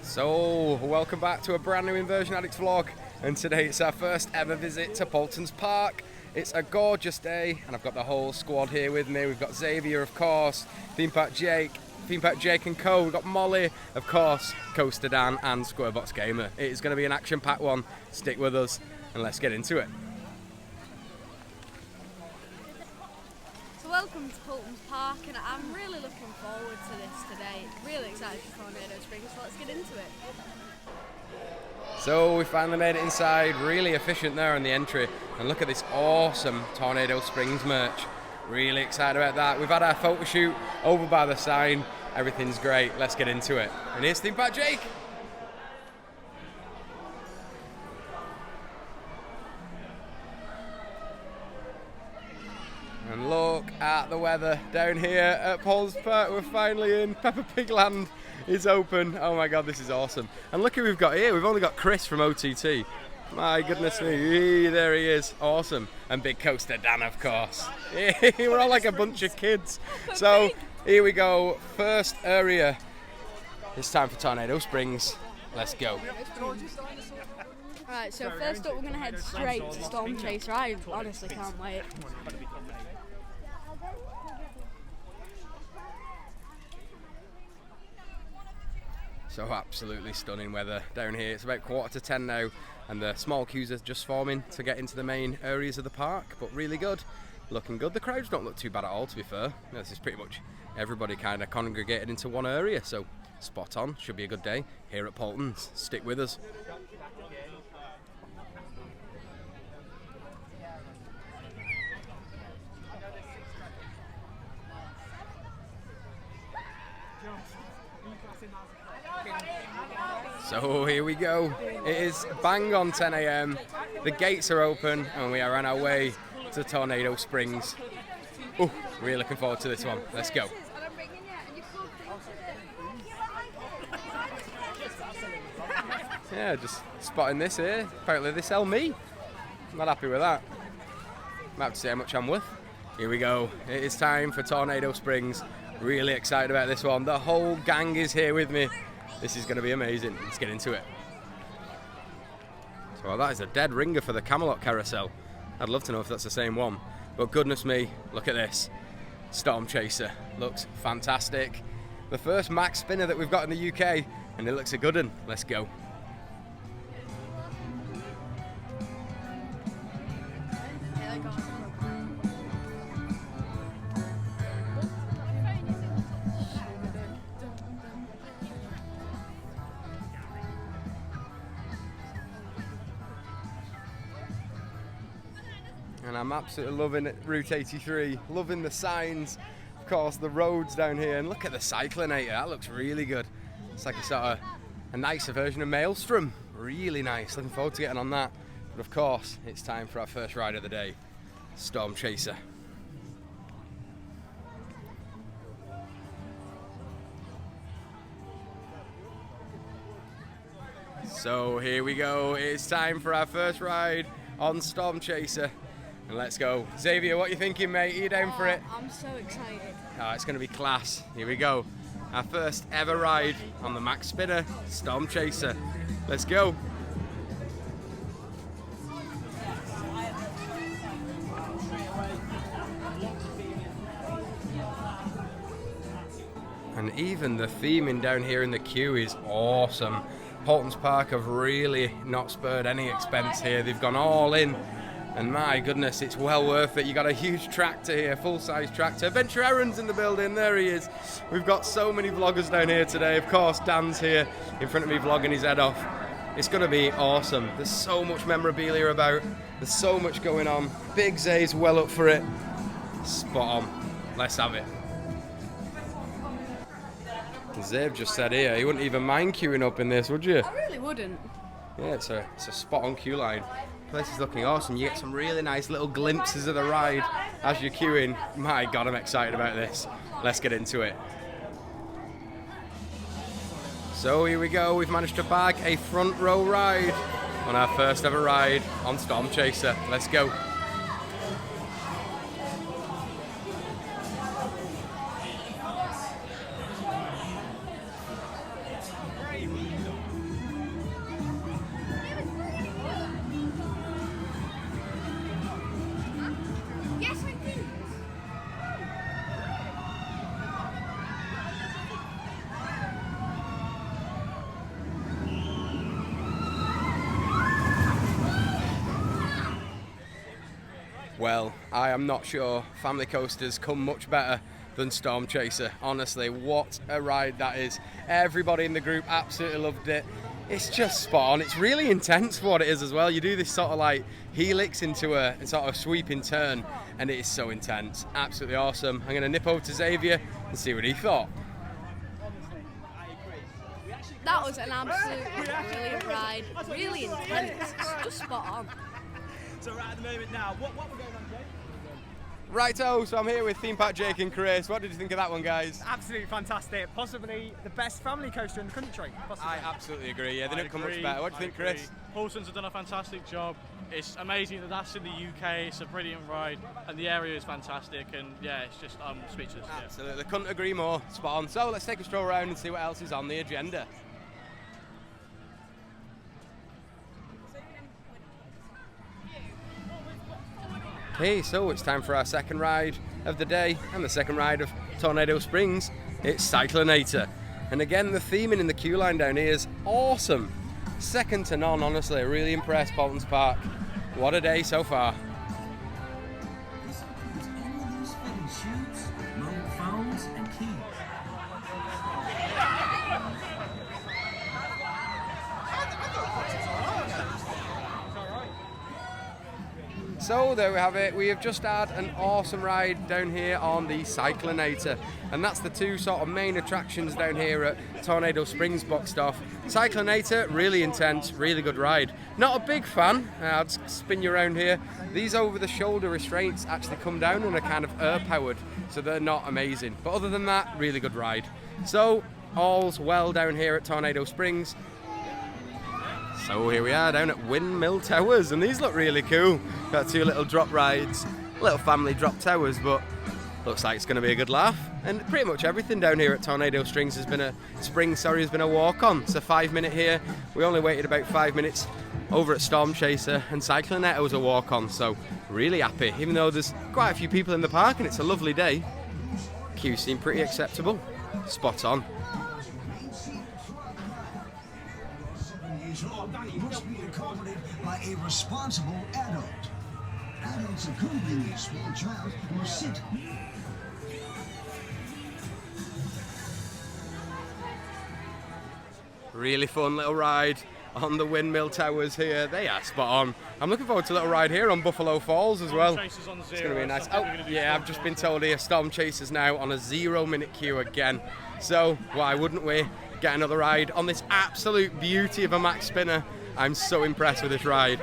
So, welcome back to a brand new Inversion Addicts vlog, and today it's our first ever visit to Paultons Park. It's a gorgeous day, and I've got the whole squad here with me. We've got Xavier, of course, Theme Park Jake and Co. We've got Molly, of course, Coaster Dan, and Squarebox Gamer. It is going to be an action-packed one. Stick with us, and let's get into it. So welcome to Paultons Park, and I'm really looking forward to this today. Really excited for Tornado Springs, so let's get into it. So we finally made it inside, really efficient there on the entry, and look at this awesome Tornado Springs merch. Really excited about that. We've had our photo shoot over by the sign, everything's great, let's get into it. And here's Theme Park Jake. And look at the weather down here at Paultons Park. We're finally in. Peppa Pig Land is open. Oh my god, this is awesome. And look who we've got here. We've only got Chris from OTT. My goodness me, there he is. Awesome. And Big Coaster Dan, of course. We're all like a bunch of kids. So here we go. First area. It's time for Tornado Springs. Let's go. Alright, so first up we're going to head straight to Storm Chaser. I honestly can't wait. So absolutely stunning weather down here. It's about 10:15 now, and the small queues are just forming to get into the main areas of the park, but really good. Looking good. The crowds don't look too bad at all, to be fair. This is pretty much everybody kind of congregated into one area, so spot on. Should be a good day here at Paultons. Stick with us. So here we go. It is bang on 10 a.m. The gates are open and we are on our way to Tornado Springs. Oh, really looking forward to this one. Let's go. Yeah, just spotting this here. Apparently they sell me. I'm not happy with that. Might have to see how much I'm worth. Here we go. It is time for Tornado Springs. Really excited about this one. The whole gang is here with me. This is going to be amazing. Let's get into it. So that is a dead ringer for the Camelot carousel. I'd love to know if that's the same one. But goodness me, look at this. Storm Chaser. Looks fantastic. The first max spinner that we've got in the UK, and it looks a good one. Let's go. And I'm absolutely loving it, Route 83, loving the signs, of course the roads down here, and look at the Cyclinator, that looks really good. It's like a sort of a nicer version of Maelstrom, really nice, looking forward to getting on that. But of course, it's time for our first ride of the day, Storm Chaser. So here we go, it's time for our first ride on Storm Chaser. And let's go. Xavier, what are you thinking, mate? Are you down for it? I'm so excited. Oh, it's going to be class. Here we go. Our first ever ride on the Max Spinner Storm Chaser. Let's go. And even the theming down here in the queue is awesome. Paultons Park have really not spared any expense here. They've gone all in. And my goodness, it's well worth it. You got a huge tractor here, full-size tractor. Venture Aaron's in the building, there he is. We've got so many vloggers down here today. Of course, Dan's here in front of me vlogging his head off. It's going to be awesome. There's so much memorabilia about. There's so much going on. Big Zay's well up for it. Spot on. Let's have it. Zay've just said here, he wouldn't even mind queuing up in this, would you? I really wouldn't. Yeah, it's a spot-on queue line. Place is looking awesome. You get some really nice little glimpses of the ride as you're queuing. My God, I'm excited about this. Let's get into it. So here we go. We've managed to bag a front row ride on our first ever ride on Storm Chaser. Let's go. Well, I am not sure family coasters come much better than Storm Chaser. Honestly, what a ride that is. Everybody in the group absolutely loved it. It's just spot on. It's really intense for what it is as well. You do this sort of like helix into a sort of sweeping turn, and it is so intense. Absolutely awesome. I'm going to nip over to Xavier and see what he thought. That was an absolutely brilliant ride. Really intense. Just spot on. So right at the moment now, what we're going on, Jake? Righto, so I'm here with Theme Park Jake and Chris. What did you think of that one, guys? Absolutely fantastic. Possibly the best family coaster in the country. Possibly. I absolutely agree. Yeah, they don't come much better. What do you think, Chris? Paultons have done a fantastic job. It's amazing that that's in the UK. It's a brilliant ride, and the area is fantastic. And yeah, it's just speechless. Yeah. Absolutely, couldn't agree more. Spot on. So let's take a stroll around and see what else is on the agenda. Okay, so it's time for our second ride of the day and the second ride of Tornado Springs. It's Cyclonator. And again, the theming in the queue line down here is awesome. Second to none, honestly. Really impressed, Paultons Park. What a day so far. So there we have it. We have just had an awesome ride down here on the Cyclonator, and that's the two sort of main attractions down here at Tornado Springs boxed off. Cyclonator, really intense, really good ride. Not a big fan. I'll just spin you around here. These over-the-shoulder restraints actually come down and are kind of air-powered, so they're not amazing. But other than that, really good ride. So all's well down here at Tornado Springs. So here we are down at Windmill Towers, and these look really cool. Got two little drop rides, little family drop towers, but looks like it's going to be a good laugh. And pretty much everything down here at Tornado Springs has been a walk on. It's a 5-minute here. We only waited about 5 minutes over at Storm Chaser, and Cyclonator was a walk on. So really happy, even though there's quite a few people in the park and it's a lovely day. Queues seem pretty acceptable. Spot on. Must be accompanied by a responsible adult. Adults accompanying a small child will sit. Really fun little ride on the Windmill Towers here. They are spot on. I'm looking forward to a little ride here on Buffalo Falls as well. It's going to be nice. Oh, yeah, I've just been told here Storm Chasers now on a 0-minute queue again. So why wouldn't we get another ride on this absolute beauty of a max spinner? I'm so impressed with this ride.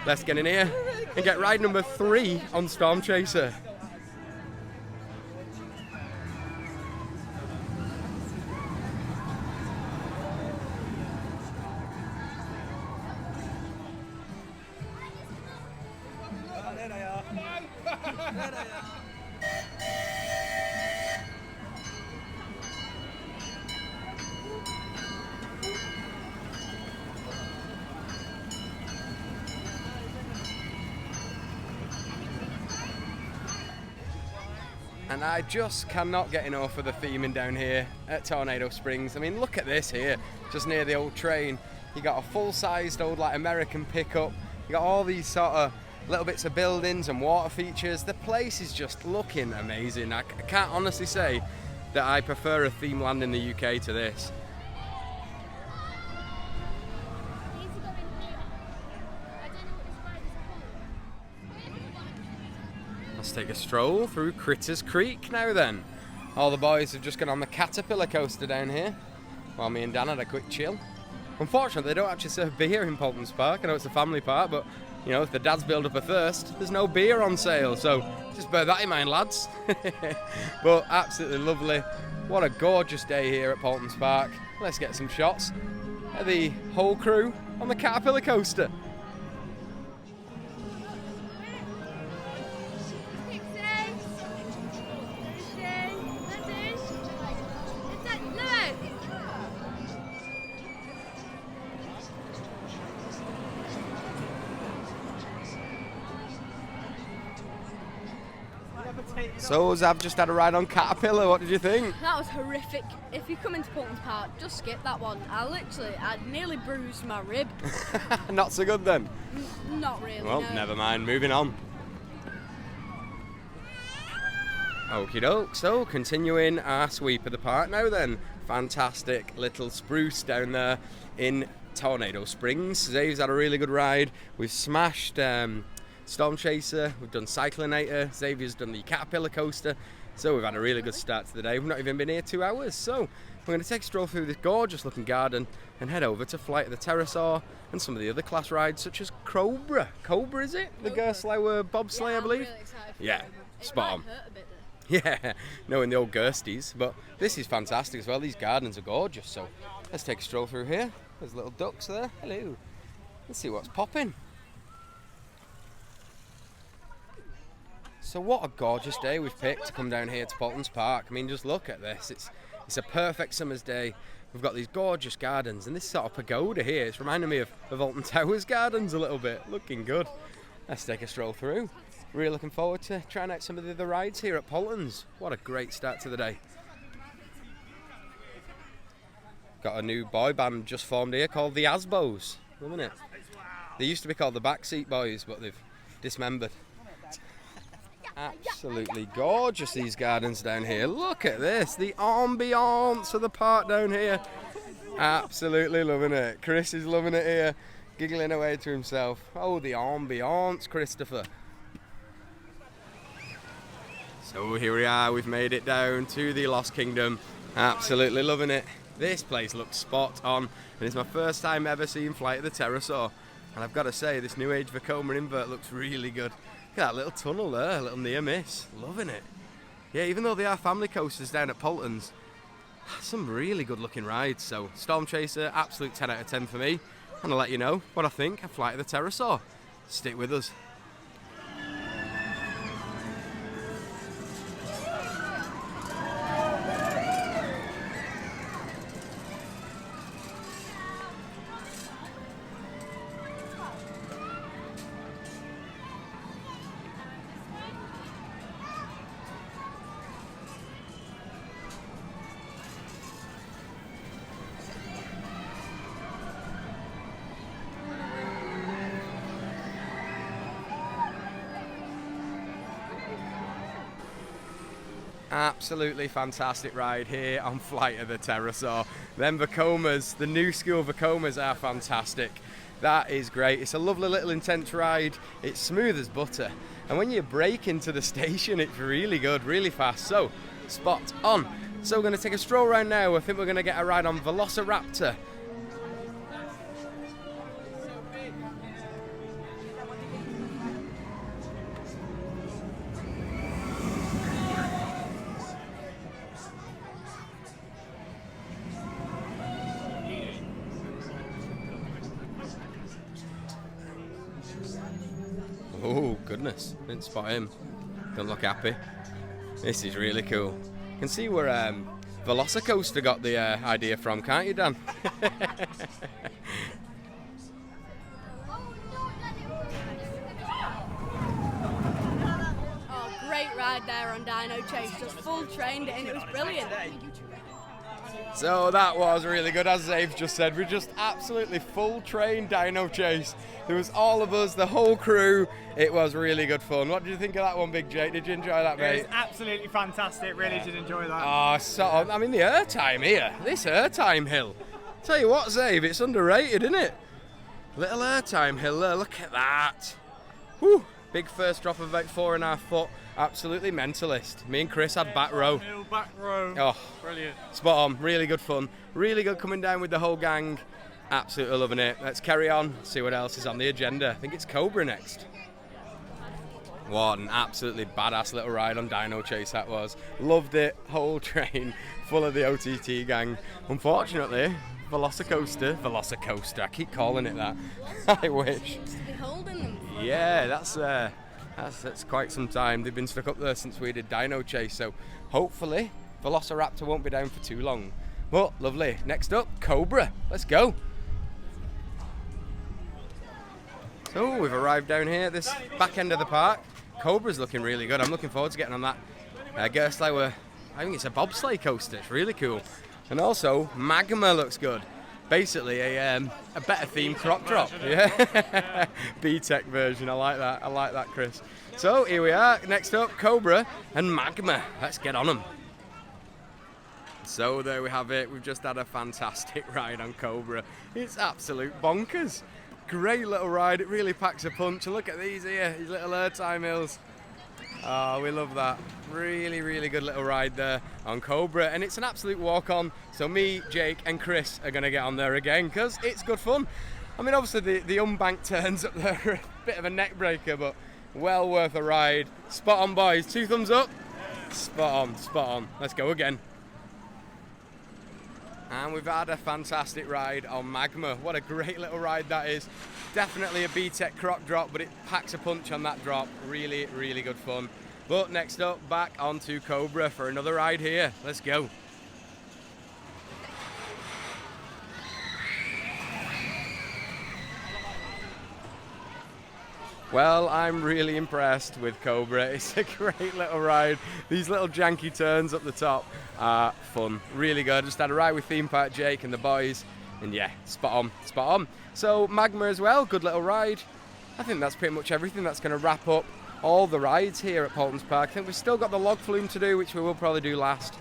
Let's get in here and get ride number 3 on Storm Chaser. There they are. There they are. And I just cannot get enough of the theming down here at Tornado Springs. I mean, look at this here, just near the old train. You got a full-sized old like American pickup. You got all these sort of little bits of buildings and water features. The place is just looking amazing. I can't honestly say that I prefer a theme land in the UK to this. Let's take a stroll through Critters Creek now then. All the boys have just gone on the Caterpillar coaster down here, while me and Dan had a quick chill. Unfortunately, they don't actually serve beer in Paultons Park. I know it's a family park, but you know, if the dads build up a thirst, there's no beer on sale, so just bear that in mind, lads. But absolutely lovely. What a gorgeous day here at Paultons Park. Let's get some shots of the whole crew on the Caterpillar coaster. So I've just had a ride on Caterpillar. What did you think? That was horrific. If you come into Paultons Park, just skip that one. I nearly bruised my rib. Not so good then? Not really, Well, no. never mind. Moving on. Okie doke, so continuing our sweep of the park now then. Fantastic little spruce down there in Tornado Springs. Zave's had a really good ride. We've smashed Storm Chaser, we've done Cyclinator, Xavier's done the Caterpillar Coaster. So we've had a really good start to the day. We've not even been here 2 hours. So we're going to take a stroll through this gorgeous looking garden and head over to Flight of the Pterosaur and some of the other class rides such as Cobra. Cobra, is it? The Gerstlauer bobsleigh, I believe? I'm really excited for Yeah, Cobra. spot on. It might hurt a bit though. Yeah, knowing the old Gersties, but this is fantastic as well. These gardens are gorgeous, so let's take a stroll through here. There's little ducks there. Hello. Let's see what's popping. So what a gorgeous day we've picked to come down here to Paultons Park. I mean, just look at this. It's a perfect summer's day. We've got these gorgeous gardens and this sort of pagoda here. It's reminding me of Alton Towers gardens a little bit. Looking good. Let's take a stroll through. Really looking forward to trying out some of the other rides here at Paultons. What a great start to the day. Got a new boy band just formed here called the Asbos, isn't it? They used to be called the Backseat Boys, but they've dismembered. Absolutely gorgeous, these gardens down here. Look at this, the ambiance of the park down here. Absolutely loving it. Chris is loving it here, giggling away to himself. Oh, the ambiance, Christopher. So here we are, we've made it down to the Lost Kingdom. Absolutely loving it. This place looks spot on, and it's my first time ever seeing Flight of the Pterosaur. And I've got to say, this new age Vekoma invert looks really good. Look at that little tunnel there, a little near miss. Loving it. Yeah, even though they are family coasters down at Paultons, some really good looking rides. So Storm Chaser, absolute 10 out of 10 for me. And I'll let you know what I think of Flight of the Pterosaur. Stick with us. Absolutely fantastic ride here on Flight of the Pterosaur. Them Vekomas, the new school Vekomas are fantastic. That is great. It's a lovely little intense ride. It's smooth as butter. And when you brake into the station, it's really good, really fast. So, spot on. So we're going to take a stroll around now. I think we're going to get a ride on Velociraptor. Oh goodness, didn't spot him. Don't look happy. This is really cool. You can see where Velocicoaster got the idea from, can't you, Dan? Oh, great ride there on Dino Chase. Just full trained it and it was brilliant. So that was really good, as Zave just said. We just absolutely full train Dino Chase. There was all of us, the whole crew. It was really good fun. What did you think of that one, Big Jake? Did you enjoy that, mate? It was absolutely fantastic. Really did enjoy that. Oh, I mean, the airtime here. This Airtime Hill. Tell you what, Zave, it's underrated, isn't it? Little Airtime Hill there. Look at that. Whew. Big first drop of about 4.5 foot. Absolutely mentalist. Me and Chris had back row. Back row. Oh, Brilliant. spot on. Really good fun. Really good coming down with the whole gang. Absolutely loving it. Let's carry on. See what else is on the agenda. I think it's Cobra next. What an absolutely badass little ride on Dino Chase that was. Loved it. Whole train full of the OTT gang. Unfortunately, Velocicoaster. I keep calling it that. I wish. Just to be holding them. Yeah, that's quite some time. They've been stuck up there since we did Dino Chase, so hopefully Velociraptor won't be down for too long. But lovely. Next up, Cobra. Let's go. So we've arrived down here at this back end of the park. Cobra's looking really good. I'm looking forward to getting on that Gerstlauer. I think it's a bobsleigh coaster. It's really cool. And also, Magma looks good. basically a better themed crop drop. Yeah, B-Tech version. I like that, Chris. So here we are. Next up, Cobra and Magma. Let's get on them. So there we have it. We've just had a fantastic ride on Cobra. It's absolute bonkers. Great little ride. It really packs a punch. And look at these here, these little Airtime Hills. Oh, we love that. Really, really good little ride there on Cobra. And it's an absolute walk-on. So me, Jake and Chris are going to get on there again because it's good fun. I mean, obviously the unbanked turns up there are a bit of a neck breaker, but well worth a ride. Spot on, boys. 2 thumbs up. Spot on, spot on. Let's go again. And we've had a fantastic ride on Magma. What a great little ride that is. Definitely a B-Tech croc drop, but it packs a punch on that drop. Really, really good fun. But next up, back onto Cobra for another ride here. Let's go. Well, I'm really impressed with Cobra. It's a great little ride. These little janky turns up the top are fun. Really good. Just had a ride with Theme Park Jake and the boys. And yeah, spot on, spot on. So Magma as well, good little ride. I think that's pretty much everything. That's going to wrap up all the rides here at Paultons Park. I think we've still got the log flume to do, which we will probably do last.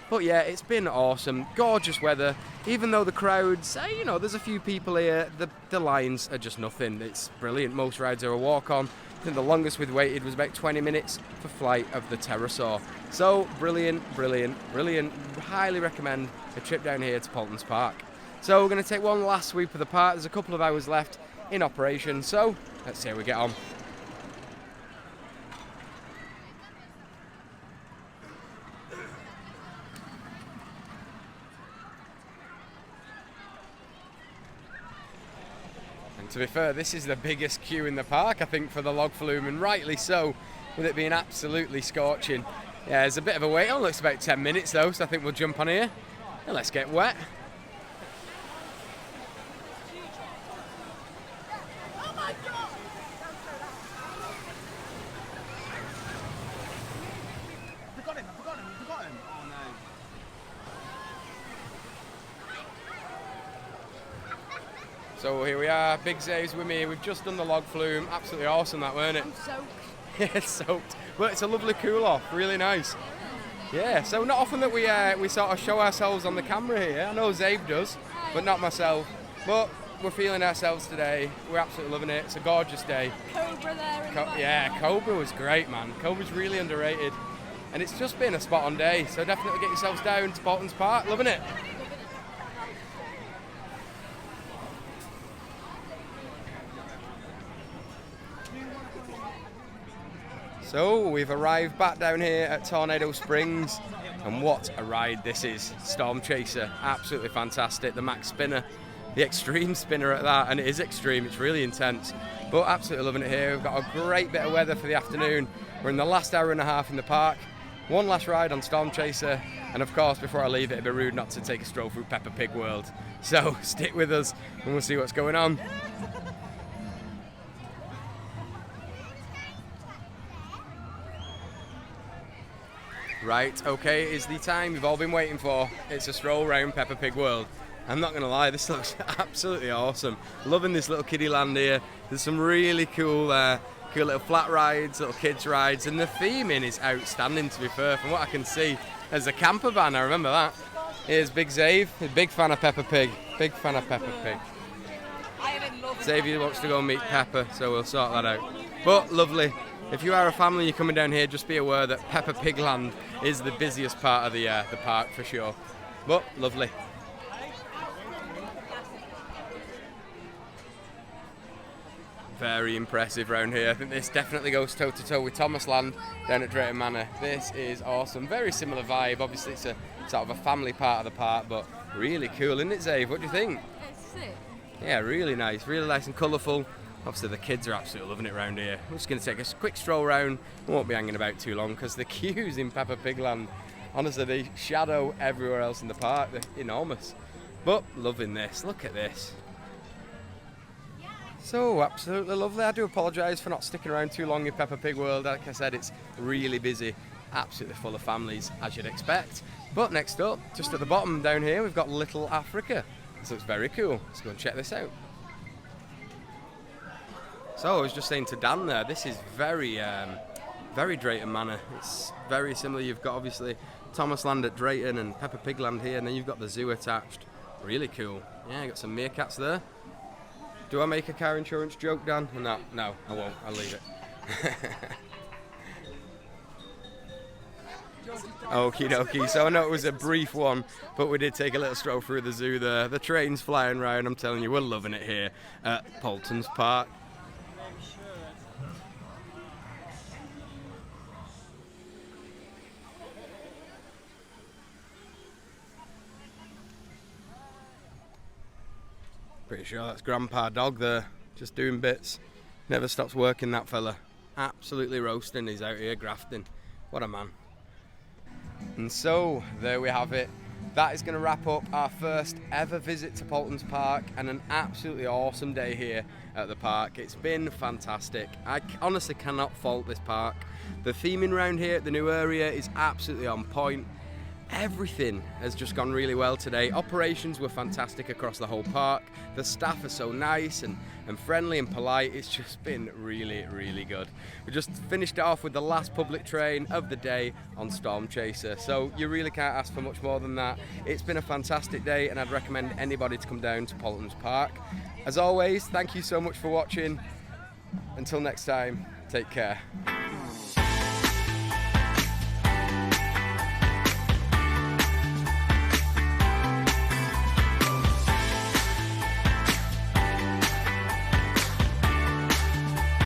But yeah, it's been awesome. Gorgeous weather. Even though the crowds, you know, there's a few people here, the lines are just nothing. It's brilliant. Most rides are a walk-on. I think the longest we've waited was about 20 minutes for Flight of the Pterosaur. So brilliant, brilliant, brilliant. Highly recommend a trip down here to Paultons Park. So we're going to take one last sweep of the park. There's a couple of hours left in operation. So let's see how we get on. To be fair, this is the biggest queue in the park, I think, for the log flume, and rightly so, with it being absolutely scorching. Yeah, there's a bit of a wait on. Looks about 10 minutes though, so I think we'll jump on here and let's get wet. Oh my God! I forgot him. Oh no. So here we are, Big Zave's with me. We've just done the log flume. Absolutely awesome that, weren't it? I'm soaked. Yeah, it's soaked. But it's a lovely cool off, really nice. Yeah, so not often that we sort of show ourselves on the camera here. I know Zave does, but not myself. But we're feeling ourselves today. We're absolutely loving it. It's a gorgeous day. Cobra there in the back. Yeah, Cobra was great, man. Cobra's really underrated. And it's just been a spot on day. So definitely get yourselves down to Paultons Park. Loving it. So we've arrived back down here at Tornado Springs, and what a ride this is. Storm Chaser, absolutely fantastic. The max spinner, the extreme spinner at that, and it is extreme, it's really intense, but absolutely loving it here. We've got a great bit of weather for the afternoon. We're in the last hour and a half in the park. One last ride on Storm Chaser, and of course before I leave it'd be rude not to take a stroll through Peppa Pig World. So stick with us and we'll see what's going on. Right, okay, it is the time you've all been waiting for. It's a stroll around Peppa Pig World. I'm not going to lie, this looks absolutely awesome. Loving this little kiddie land here. There's some really cool little flat rides, little kids rides, and the theming is outstanding, to be fair. From what I can see, there's a camper van, I remember that. Here's Big Zave, a big fan of Peppa Pig. Big fan of Peppa Pig. Xavier wants to go meet Peppa, so we'll sort that out. But lovely. If you are a family and you're coming down here, just be aware that Peppa Pig Land is the busiest part of the park for sure. But lovely. Very impressive round here. I think this definitely goes toe to toe with Thomas Land down at Drayton Manor. This is awesome. Very similar vibe. Obviously it's a sort of a family part of the park, but really cool, isn't it, Zave? What do you think? It's sick. Yeah, really nice and colourful. Obviously the kids are absolutely loving it around here. We're just going to take a quick stroll around. We won't be hanging about too long because the queues in Peppa Pig Land, honestly, they shadow everywhere else in the park. They're enormous. But loving this. Look at this. So absolutely lovely. I do apologise for not sticking around too long in Peppa Pig World. Like I said, it's really busy. Absolutely full of families, as you'd expect. But next up, just at the bottom down here, we've got Little Africa. This looks very cool. Let's go and check this out. So I was just saying to Dan there, this is very Drayton Manor. It's very similar. You've got obviously Thomas Land at Drayton and Peppa Pig Land here, and then you've got the zoo attached. Really cool. Yeah, got some meerkats there. Do I make a car insurance joke, Dan? No, I won't. I'll leave it. Okie dokie. So I know it was a brief one, but we did take a little stroll through the zoo there. The train's flying round. I'm telling you, we're loving it here at Paultons Park. Pretty sure that's Grandpa Dog there, just doing bits. Never stops working, that fella. Absolutely roasting. He's out here grafting. What a man. And so, there we have it. That is going to wrap up our first ever visit to Paultons Park, and an absolutely awesome day here at the park. It's been fantastic. I honestly cannot fault this park. The theming around here at the new area is absolutely on point. Everything has just gone really well today. Operations were fantastic across the whole park. The staff are so nice and friendly and polite. It's just been really, really good. We just finished it off with the last public train of the day on Storm Chaser. So you really can't ask for much more than that. It's been a fantastic day, and I'd recommend anybody to come down to Paultons Park. As always, thank you so much for watching. Until next time, take care.